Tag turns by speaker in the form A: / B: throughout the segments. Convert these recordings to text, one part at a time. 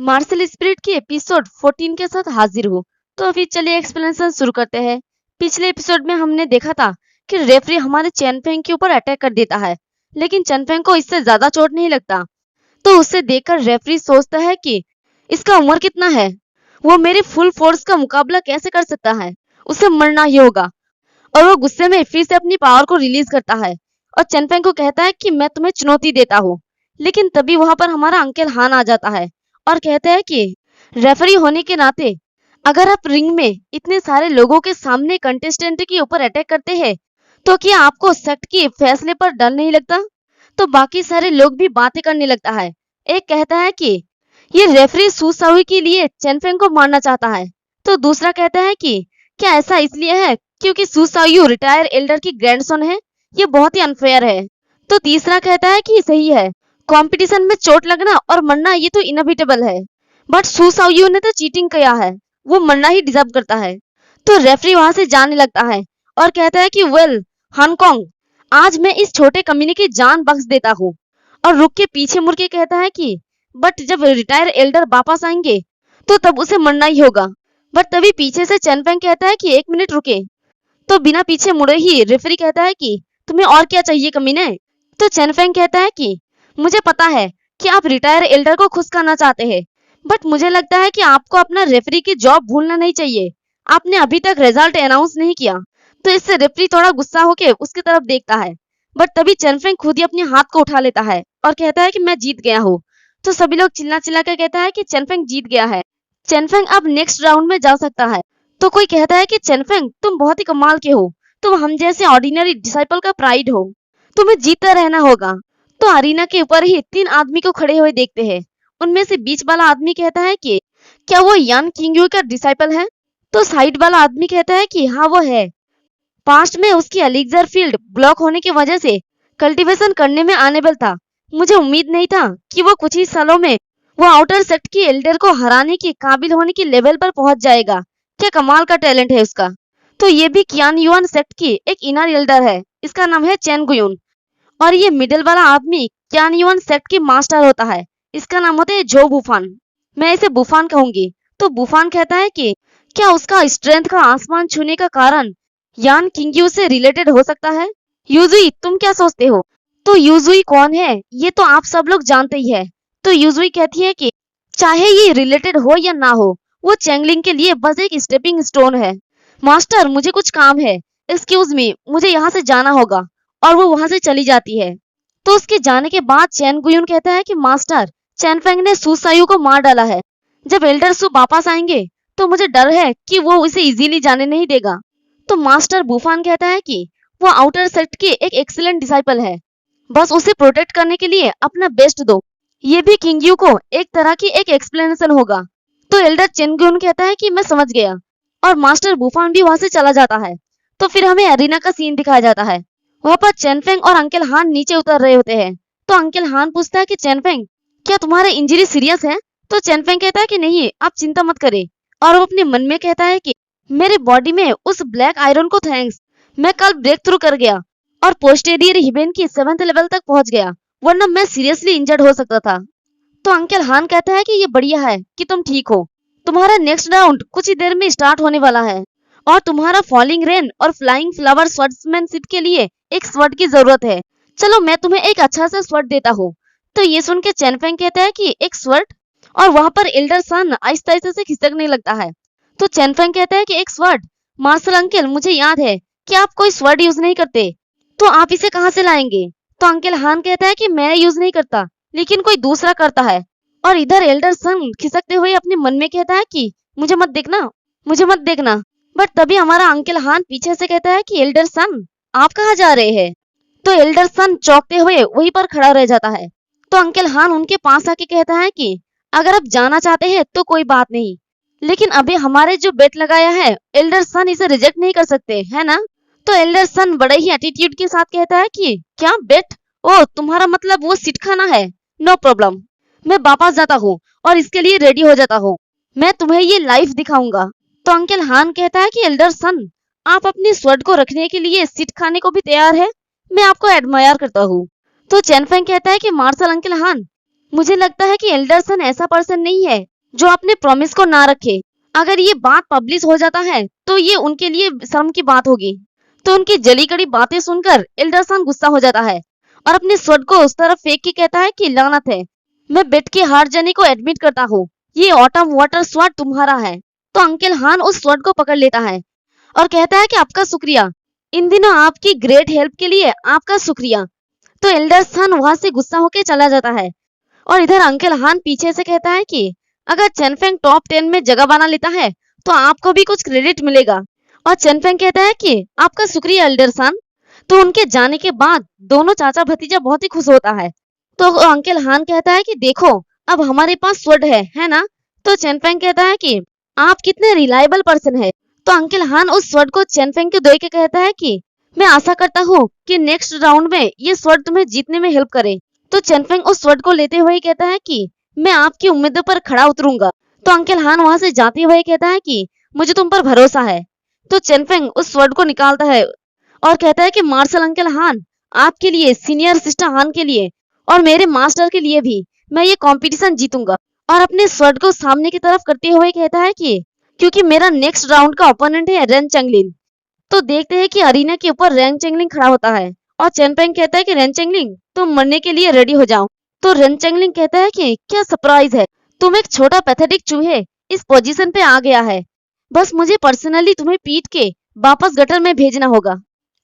A: Martial spirit की episode 14 के साथ हाजिर हूँ। तो अभी चलिए एक्सप्लेनेशन शुरू करते हैं। पिछले एपिसोड में हमने देखा था कि रेफरी हमारे चेन फेंग के ऊपर अटैक कर देता है, लेकिन चेन फेंग को इससे ज्यादा चोट नहीं लगता। तो उसे देखकर रेफरी सोचता है कि इसका उम्र कितना है, वो मेरी फुल फोर्स का मुकाबला कैसे कर सकता है, उसे मरना ही होगा। और वो गुस्से में फिर से अपनी पावर को रिलीज करता है और चेन फेंग को कहता है कि मैं तुम्हें चुनौती देता हूँ। लेकिन तभी वहां पर हमारा अंकल हान आ जाता है और कहते हैं कि रेफरी होने के नाते अगर आप रिंग में इतने सारे लोगों के सामने कंटेस्टेंट के ऊपर अटैक करते हैं तो क्या आपको सेक्ट के फैसले पर डर नहीं लगता। तो बाकी सारे लोग भी बातें करने लगता है। एक कहता है कि ये रेफरी सू सावी के लिए चेन फेंग को मारना चाहता है। तो दूसरा कहता है कि क्या ऐसा इसलिए है क्योंकि सू सावी रिटायर एल्डर की ग्रैंडसन है, ये बहुत ही अनफेयर है। तो तीसरा कहता है कि सही है, कंपटीशन में चोट लगना और मरना ये तो इनएविटेबल है, बट सू साओयू ने तो चीटिंग किया है, वो मरना ही डिजर्व करता है। तो रेफरी वहां से जाने लगता है और कहता है कि वेल हांगकांग, आज मैं इस छोटे कमीने की जान बख्श देता हूँ। और रुक के पीछे मुड़ के कहता है कि बट जब रिटायर एल्डर वापस आएंगे तो तब उसे मरना ही होगा। बट तभी पीछे से चेन फेंग कहता है कि 1 मिनट रुके। तो बिना पीछे मुड़े ही रेफरी कहता है कि तुम्हें और क्या चाहिए कमीने। तो चेन फेंग कहता है कि मुझे पता है कि आप रिटायर एल्डर को खुश करना चाहते हैं, बट मुझे लगता है कि आपको अपना रेफरी की जॉब भूलना नहीं चाहिए। आपने अभी तक रिजल्ट अनाउंस नहीं किया। तो इससे रेफरी थोड़ा गुस्सा होके उसकी तरफ देखता है, बट तभी चेन फेंग खुद ही अपने हाथ को उठा लेता है और कहता है कि मैं जीत गया हूँ। तो सभी लोग चिल्ला चिल्ला कर कहता है कि चेन फेंग जीत गया है, चेन फेंग अब नेक्स्ट राउंड में जा सकता है। तो कोई कहता है कि चेन फेंग तुम बहुत ही कमाल के हो, तुम हम जैसे ऑर्डिनरी डिसाइपल का प्राइड हो, तुम्हें जीतता रहना होगा। तो अरीना के ऊपर ही 3 आदमी को खड़े हुए देखते हैं। उनमें से बीच वाला आदमी कहता है कि क्या वो यान किंगयू का डिसाइपल है। तो साइड वाला आदमी कहता है कि हाँ वो है, पास्ट में उसकी एलिक्सर फील्ड ब्लॉक होने की वजह से कल्टीवेशन करने में अनेबल था। मुझे उम्मीद नहीं था कि वो कुछ ही सालों में वो आउटर सेक्ट की एल्डर को हराने के काबिल होने की लेवल पर पहुंच जाएगा। क्या कमाल का टैलेंट है उसका। तो ये भी कियान युआन सेक्ट की एक इनर एल्डर है, इसका नाम है चेन गुयुन। और ये मिडिल वाला आदमी कियान युआन सेक्ट की मास्टर होता है, इसका नाम होता है जो बुफान, मैं इसे बुफान कहूंगी। तो बुफान कहता है कि क्या उसका स्ट्रेंथ का आसमान छूने का कारण यान किंगयू से रिलेटेड हो सकता है। यूजुई तुम क्या सोचते हो। तो यूजुई कौन है ये तो आप सब लोग जानते ही है। तो यूजुई कहती है कि चाहे ये रिलेटेड हो या ना हो, वो चैंगलिंग के लिए बस एक स्टेपिंग स्टोन है। मास्टर मुझे कुछ काम है, एक्सक्यूज मी, मुझे यहाँ से जाना होगा। और वो वहां से चली जाती है। तो उसके जाने के बाद चैन गुयुन कहता है कि मास्टर चैन फेंग ने सू सायू को मार डाला है। जब एल्डर सू वापस आएंगे तो मुझे डर है कि वो उसे इजीली जाने नहीं देगा। तो मास्टर बुफान कहता है कि वो आउटर सेक्ट की एक एक्सीलेंट डिसाइपल है, बस उसे प्रोटेक्ट करने के लिए अपना बेस्ट दो। ये भी किंगयू को एक तरह की एक एक्सप्लेनेशन होगा। तो एल्डर चैन गुयुन कहता है कि मैं समझ गया, और मास्टर बुफान भी वहां से चला जाता है। तो फिर हमें एरिना का सीन दिखाया जाता है। वहां पर चेन फेंग और अंकल हान नीचे उतर रहे होते हैं। तो अंकल हान पूछता है कि चेन फेंग क्या तुम्हारा इंजरी सीरियस है। तो चेन फेंग कहता है कि नहीं, आप चिंता मत करें। और वो अपने मन में कहता है कि मेरे बॉडी में उस ब्लैक आयरन को थैंक्स, मैं कल ब्रेक थ्रू कर गया और पोस्टेरियर हिबेन की 7th लेवल तक पहुंच गया, वरना मैं सीरियसली इंजर्ड हो सकता था। तो अंकल हान कहता है कि ये बढ़िया है कि तुम ठीक हो, तुम्हारा नेक्स्ट राउंड कुछ ही देर में स्टार्ट होने वाला है और तुम्हारा फॉलिंग रेन और फ्लाइंग फ्लावर स्वर्ड्समैनशिप के लिए एक स्वर्ड की जरूरत है। चलो मैं तुम्हें एक अच्छा सा स्वर्ड देता हूँ। तो ये सुन के चेन फेंग कहता है कि एक स्वर्ड, और वहां पर एल्डर सन आहिस्ता आहिस्ता से खिसकने लगता है। तो चेन फेंग कहता है कि एक स्वर्ड, मार्शल अंकल मुझे याद है कि आप कोई स्वर्ड यूज नहीं करते, तो आप इसे कहाँ से लाएंगे। तो अंकल हान कहता है कि मैं यूज नहीं करता, लेकिन कोई दूसरा करता है। और इधर एल्डर सन खिसकते हुए अपने मन में कहता है कि मुझे मत देखना, मुझे मत देखना। बट तभी हमारा अंकल हान पीछे से कहता है कि एल्डर सन आप कहाँ जा रहे हैं। तो एल्डर सन चौंकते हुए वहीं पर खड़ा रह जाता है। तो अंकल हान उनके पास आके कहता है कि अगर आप जाना चाहते हैं तो कोई बात नहीं, लेकिन अभी हमारे जो बेट लगाया है एल्डर सन इसे रिजेक्ट नहीं कर सकते है ना। तो एल्डर सन बड़े ही एटीट्यूड के साथ कहता है कि क्या बेट, ओ तुम्हारा मतलब वो सीट खाना है। नो प्रॉब्लम, मैं वापस जाता हूँ और इसके लिए रेडी हो जाता हूँ, मैं तुम्हें ये लाइव दिखाऊंगा। तो अंकल हान कहता है कि एल्डर सन आप अपनी स्वर्ड को रखने के लिए सीट खाने को भी तैयार है, मैं आपको एडमायर करता हूँ। तो चेन फेंग कहता है कि मार्शल अंकल हान मुझे लगता है कि एल्डरसन ऐसा पर्सन नहीं है जो अपने प्रॉमिस को ना रखे। अगर ये बात पब्लिश हो जाता है तो ये उनके लिए शर्म की बात होगी। तो उनकी जली कड़ी बातें सुनकर एल्डरसन गुस्सा हो जाता है और अपने स्वord को उस तरफ फेंक के कहता है कि लानत है, मैं बेट की हार जाने को एडमिट करता हूँ, ये ऑटम वाटर स्वॉर्ड तुम्हारा है। तो अंकल हान उस स्वॉर्ड को पकड़ लेता है और कहता है कि आपका शुक्रिया, इन दिनों आपकी ग्रेट हेल्प के लिए आपका शुक्रिया। तो एल्डरसन वहां से गुस्सा होकर चला जाता है और इधर अंकल हान पीछे से कहता है कि अगर चेनफेंग टॉप 10 में जगह बना लेता है तो आपको भी कुछ क्रेडिट मिलेगा। और चेनफेंग कहता है कि आपका शुक्रिया एल्डरसन। तो उनके जाने के बाद दोनों चाचा भतीजा बहुत ही खुश होता है। तो अंकल हान कहता है कि देखो अब हमारे पास स्वॉर्ड है ना। तो चेनफेंग कहता है कि आप कितने रिलायबल पर्सन है। तो अंकल हान उस स्वॉर्ड को चेनफेंग को दे के कहता है कि मैं आशा करता हूँ कि नेक्स्ट राउंड में ये स्वॉर्ड तुम्हें जीतने में हेल्प करे। तो चेनफेंग उस स्वॉर्ड को लेते हुए कहता है कि मैं आपकी उम्मीदों पर खड़ा उतरूंगा। तो अंकल हान वहां से जाते हुए कहता है कि मुझे तुम पर भरोसा है। तो चेनफेंग उस स्वॉर्ड को निकालता है और कहता है कि मार्शल अंकल हान, आपके लिए, सीनियर सिस्टर हान के लिए और मेरे मास्टर के लिए भी मैं ये कंपटीशन जीतूंगा। और अपने स्वॉर्ड को सामने की तरफ करते हुए कहता है कि क्योंकि मेरा नेक्स्ट राउंड का ओपोनेंट है रेन चंगलिन। तो देखते हैं कि अरीना के ऊपर रेन चंगलिंग खड़ा होता है और चेनफेंग कहता है कि रेन चंगलिंग तुम मरने के लिए रेडी हो जाओ। तो रेन चंगलिंग कहता है कि क्या सरप्राइज है, तुम एक छोटा पैथेटिक चूहे इस पोजीशन पे आ गया है, बस मुझे पर्सनली तुम्हें पीट के वापस गटर में भेजना होगा।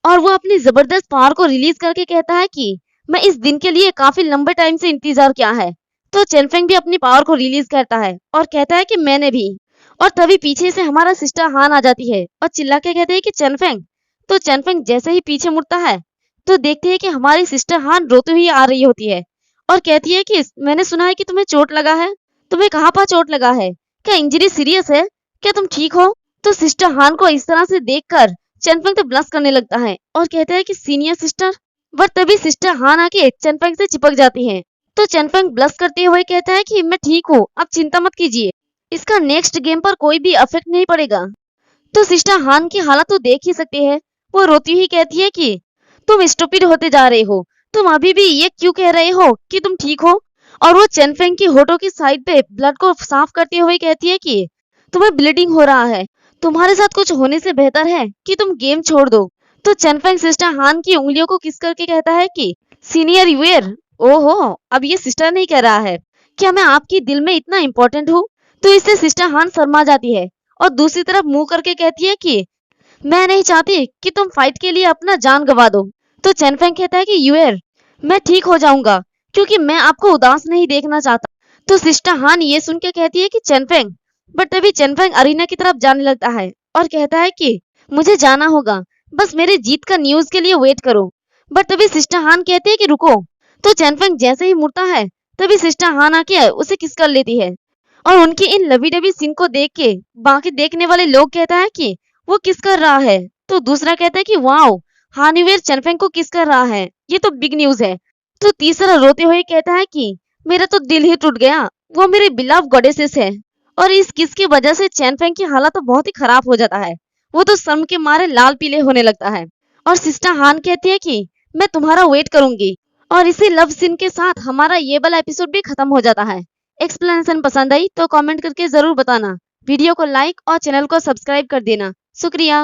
A: और वो अपनी जबरदस्त पावर को रिलीज करके कहता है कि मैं इस दिन के लिए काफी लंबे टाइम से इंतजार किया है। तो चेनफेंग भी अपनी पावर को रिलीज करता है और कहता है कि मैंने भी। और तभी पीछे से हमारा सिस्टर हान आ जाती है और चिल्ला के कहते हैं कि चेनफेंग। तो चेनफेंग जैसे ही पीछे मुड़ता है तो देखते हैं कि हमारी सिस्टर हान रोती हुई आ रही होती है और कहती है कि मैंने सुना है कि तुम्हें चोट लगा है, तुम्हें कहाँ पर चोट लगा है, क्या इंजरी सीरियस है, क्या तुम ठीक हो। तो सिस्टर हान को इस तरह से देखकर चेनफेंग तो ब्लश करने लगता है और कहता है कि सीनियर सिस्टर। बट तभी सिस्टर हान आके चेनफेंग से चिपक जाती है। तो चेनफेंग ब्लश करते हुए कहता है कि मैं ठीक हूँ, आप चिंता मत कीजिए, इसका नेक्स्ट गेम पर कोई भी इफेक्ट नहीं पड़ेगा। तो सिस्टर हान की हालत तो देख ही सकते हैं, वो रोती हुई कहती है कि तुम स्टूपिड होते जा रहे हो, तुम अभी भी ये क्यों कह रहे हो कि तुम ठीक हो। और वो चेनफेंग की होठों की साइड पे ब्लड को साफ करते हुए कहती है कि तुम्हें ब्लीडिंग हो रहा है, तुम्हारे साथ कुछ होने से बेहतर है कि तुम गेम छोड़ दो। तो चेनफेंग सिस्टर हान की उंगलियों को किस करके कहता है कि सीनियर यूएर। ओहो, अब ये सिस्टर नहीं कह रहा है, क्या मैं आपकी दिल में इतना इम्पोर्टेंट हूँ। तो इससे सिस्टर हान शर्मा जाती है और दूसरी तरफ मुंह करके कहती है कि मैं नहीं चाहती कि तुम फाइट के लिए अपना जान गवा दो। तो चेनफेंग कहता है कि यूएर, मैं ठीक हो जाऊंगा क्योंकि मैं आपको उदास नहीं देखना चाहता। तो सिस्टर हान ये सुन के कहती है कि चेनफेंग। बट तभी चेनफेंग अरीना की तरफ जाने लगता है और कहता है कि मुझे जाना होगा, बस मेरे जीत का न्यूज के लिए वेट करो। बट तभी सिस्टर हान कहती है कि रुको। तो चेनफेंग जैसे ही मुड़ता है तभी सिस्टर हान आके उसे किस कर लेती है और उनकी इन लवी डबी सीन को देख के बाकी देखने वाले लोग कहता है कि वो किस कर रहा है। तो दूसरा कहता है कि वाओ, हानिवेर चेनफेंग को किस कर रहा है, ये तो बिग न्यूज है। तो तीसरा रोते हुए कहता है कि मेरा तो दिल ही टूट गया, वो मेरे बिलव गॉडेसेस है। और इस किस की वजह से चेनफेंग की हालत तो बहुत ही खराब हो जाता है, वो तो शर्म के मारे लाल पीले होने लगता है। और सिस्टर हान कहती है कि मैं तुम्हारा वेट करूंगी। और इसी लव सीन के साथ हमारा ये वाला एपिसोड भी खत्म हो जाता है। एक्सप्लेनेशन पसंद आई तो कमेंट करके जरूर बताना, वीडियो को लाइक और चैनल को सब्सक्राइब कर देना। शुक्रिया।